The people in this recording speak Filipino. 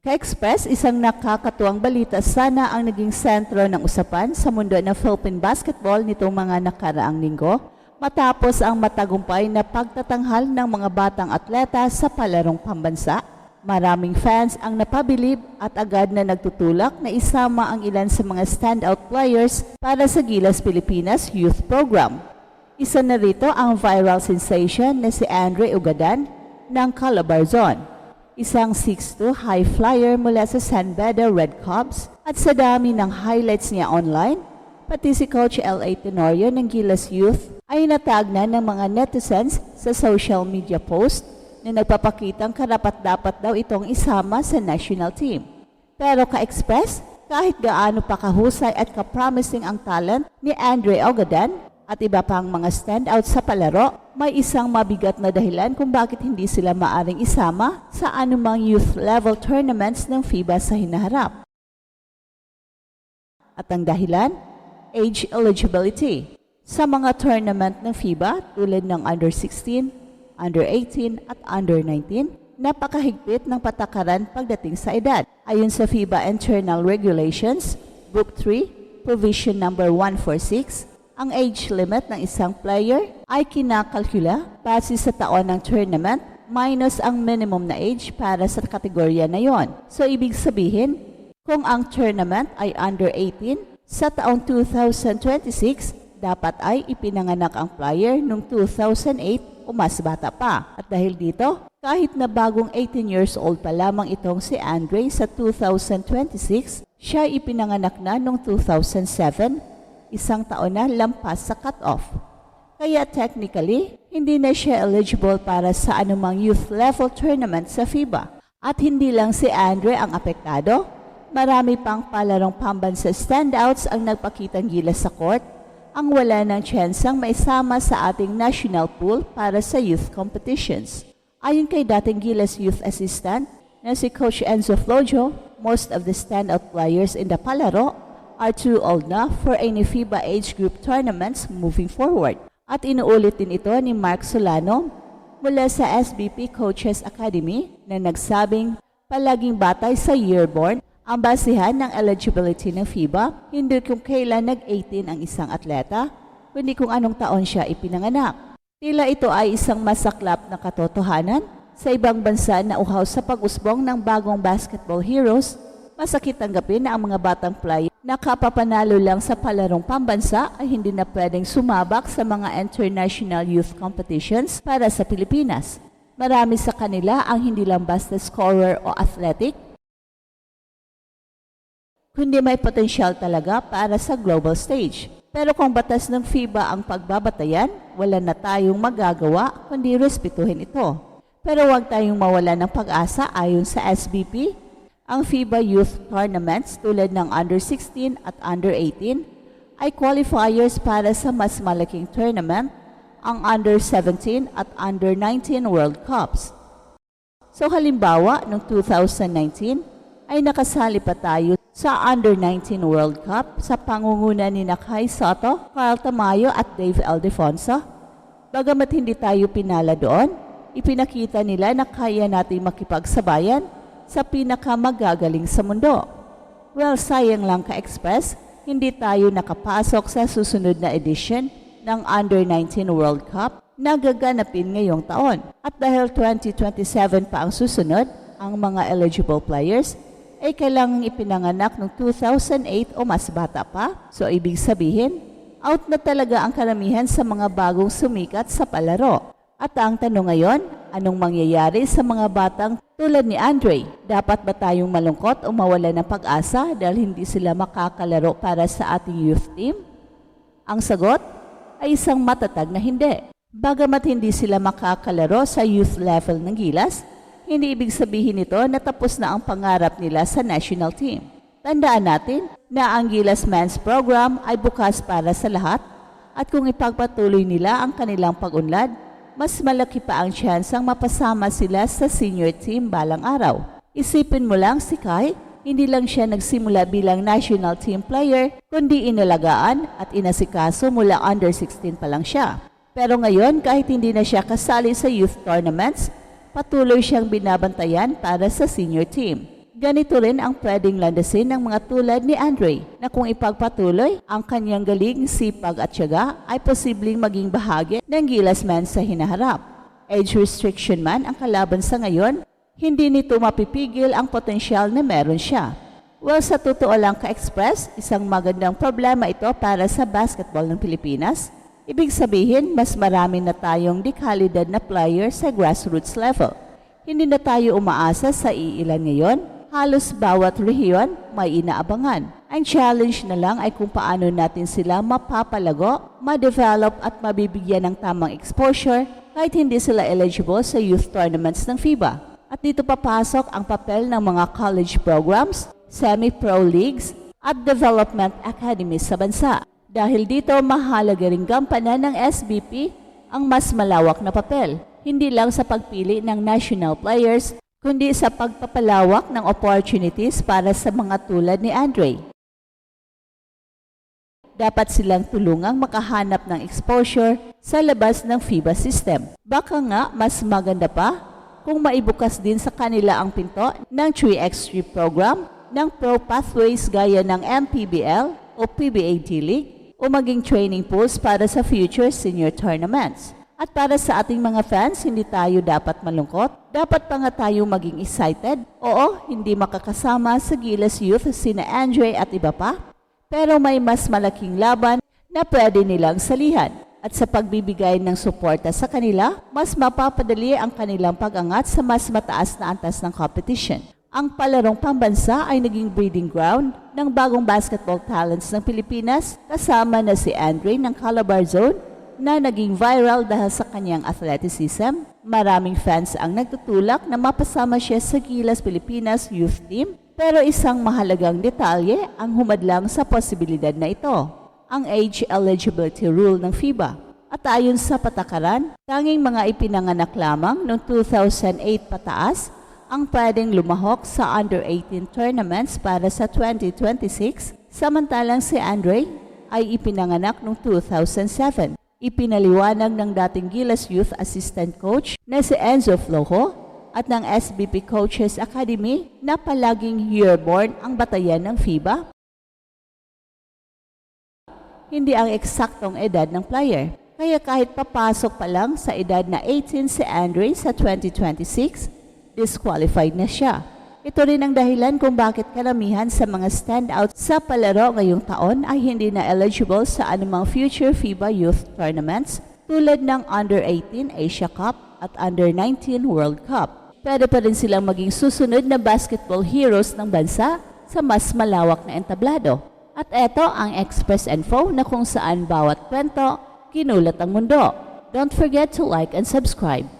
Ka-Express, isang nakakatuwang balita sana ang naging sentro ng usapan sa mundo ng Philippine basketball nitong mga nakaraang linggo matapos ang matagumpay na pagtatanghal ng mga batang atleta sa palarong pambansa. Maraming fans ang napabilib at agad na nagtutulak na isama ang ilan sa mga standout players para sa Gilas Pilipinas Youth Program. Isa na rito ang viral sensation na si Andre Ugadan ng Calabarzon. Isang 6'2" high flyer mula sa San Beda Red Cubs at sa dami ng highlights niya online, pati si Coach L.A. Tenorio ng Gilas Youth ay natag na ng mga netizens sa social media post na nagpapakitang karapat-dapat daw itong isama sa national team. Pero ka-Express, kahit gaano pa kahusay at ka-promising ang talent ni Andre Ugadan at iba pang mga standout sa palaro, may isang mabigat na dahilan kung bakit hindi sila maaring isama sa anumang youth level tournaments ng FIBA sa hinaharap. At ang dahilan, age eligibility. Sa mga tournament ng FIBA tulad ng Under 16, Under 18 at Under 19, napakahigpit ng patakaran pagdating sa edad. Ayon sa FIBA Internal Regulations, Book 3, Provision Number 146, ang age limit ng isang player ay kinakalkula base sa taon ng tournament minus ang minimum na age para sa kategorya na yon. So ibig sabihin, kung ang tournament ay under 18, sa taong 2026, dapat ay ipinanganak ang player noong 2008 o mas bata pa. At dahil dito, kahit na bagong 18 years old pa lamang itong si Andre sa 2026, siya ipinanganak na noong 2007, isang taon na lampas sa cut-off. Kaya technically, hindi na siya eligible para sa anumang youth level tournament sa FIBA. At hindi lang si Andre ang apektado, marami pang palarong pambansa standouts ang nagpakitang gilas sa court ang wala ng tsansang maisama sa ating national pool para sa youth competitions. Ayon kay dating Gilas Youth Assistant na si Coach Enzo Flojo, most of the standout players in the palaro are too old na for any FIBA age group tournaments moving forward. At inuulit din ito ni Mark Solano mula sa SBP Coaches Academy na nagsabing palaging batay sa yearborn ang basihan ng eligibility ng FIBA, hindi kung kailan nag-18 ang isang atleta, kundi kung anong taon siya ipinanganak. Tila ito ay isang masaklap na katotohanan sa ibang bansa na uhaw sa pag-usbong ng bagong basketball heroes. Masakit tanggapin na ang mga batang player na kapapanalo lang sa palarong pambansa ay hindi na pwedeng sumabak sa mga international youth competitions para sa Pilipinas. Marami sa kanila ang hindi lang basta scorer o athletic, kundi may potensyal talaga para sa global stage. Pero kung batas ng FIBA ang pagbabatayan, wala na tayong magagawa kundi respetuhin ito. Pero huwag tayong mawala ng pag-asa ayon sa SBP. Ang FIBA Youth Tournaments tulad ng Under 16 at Under 18 ay qualifiers para sa mas malaking tournament, ang Under 17 at Under 19 World Cups. So halimbawa, noong 2019 ay nakasali pa tayo sa Under 19 World Cup sa pangunguna ni Kai Soto, Carl Tamayo at Dave Aldefonso. Bagamat hindi tayo pinala doon, ipinakita nila na kaya nating makipagsabayan sa pinakamagagaling sa mundo. Well, sayang lang ka-Express, hindi tayo nakapasok sa susunod na edition ng Under 19 World Cup na gaganapin ngayong taon. At dahil 2027 pa ang susunod, ang mga eligible players ay kailangang ipinanganak noong 2008 o mas bata pa. So ibig sabihin, out na talaga ang karamihan sa mga bagong sumikat sa palaro. At ang tanong ngayon, anong mangyayari sa mga batang tulad ni Andre? Dapat ba tayong malungkot o mawala ng pag-asa dahil hindi sila makakalaro para sa ating youth team? Ang sagot ay isang matatag na hindi. Bagamat hindi sila makakalaro sa youth level ng Gilas, hindi ibig sabihin nito na tapos na ang pangarap nila sa national team. Tandaan natin na ang Gilas Men's Program ay bukas para sa lahat at kung ipagpatuloy nila ang kanilang pag-unlad, mas malaki pa ang tsansang mapasama sila sa senior team balang araw. Isipin mo lang si Kai, hindi lang siya nagsimula bilang national team player, kundi inalagaan at inasikaso mula under 16 pa lang siya. Pero ngayon, kahit hindi na siya kasali sa youth tournaments, patuloy siyang binabantayan para sa senior team. Ganito rin ang pwedeng landasin ng mga tulad ni Andre na kung ipagpatuloy ang kanyang galing, sipag at tiyaga ay posibleng maging bahagi ng Gilas Men sa hinaharap. Age restriction man ang kalaban sa ngayon, hindi nito mapipigil ang potensyal na meron siya. Well, sa totoo lang ka-express, isang magandang problema ito para sa basketball ng Pilipinas. Ibig sabihin, mas marami na tayong dekalidad na player sa grassroots level. Hindi na tayo umaasa sa iilan ngayon. Halos bawat rehiyon may inaabangan. Ang challenge na lang ay kung paano natin sila mapapalago, ma-develop at mabibigyan ng tamang exposure kahit hindi sila eligible sa youth tournaments ng FIBA. At dito papasok ang papel ng mga college programs, semi-pro leagues at development academies sa bansa. Dahil dito mahalaga ring gampanan ng SBP ang mas malawak na papel, hindi lang sa pagpili ng national players, kundi sa pagpapalawak ng opportunities para sa mga tulad ni Andre. Dapat silang tulungang makahanap ng exposure sa labas ng FIBA system. Baka nga mas maganda pa kung maibukas din sa kanila ang pinto ng 3x3 program ng Pro Pathways gaya ng MPBL o PBA League o maging training pools para sa future senior tournaments. At para sa ating mga fans, hindi tayo dapat malungkot. Dapat pa nga tayo maging excited. Oo, hindi makakasama sa Gilas Youth sina Andre at iba pa. Pero may mas malaking laban na pwede nilang salihan. At sa pagbibigay ng suporta sa kanila, mas mapapadali ang kanilang pag-angat sa mas mataas na antas ng competition. Ang palarong pambansa ay naging breeding ground ng bagong basketball talents ng Pilipinas kasama na si Andre ng Calabar Zone na naging viral dahil sa kanyang athleticism. Maraming fans ang nagtutulak na mapasama siya sa Gilas Pilipinas Youth Team, pero isang mahalagang detalye ang humadlang sa posibilidad na ito, ang age eligibility rule ng FIBA. At ayon sa patakaran, tanging mga ipinanganak lamang noong 2008 pataas ang pwedeng lumahok sa under-18 tournaments para sa 2026, samantalang si Andre ay ipinanganak noong 2007. Ipinaliwanag ng dating Gilas Youth Assistant Coach na si Enzo Flojo at ng SBP Coaches Academy na palaging yearborn ang batayan ng FIBA. Hindi ang eksaktong edad ng player. Kaya kahit papasok pa lang sa edad na 18 si Andre sa 2026, disqualified na siya. Ito rin ang dahilan kung bakit karamihan sa mga standout sa palaro ngayong taon ay hindi na eligible sa anumang future FIBA Youth Tournaments tulad ng Under-18 Asia Cup at Under-19 World Cup. Pwede pa rin silang maging susunod na basketball heroes ng bansa sa mas malawak na entablado. At eto ang Express Info na kung saan bawat kwento, kinulat ang mundo. Don't forget to like and subscribe.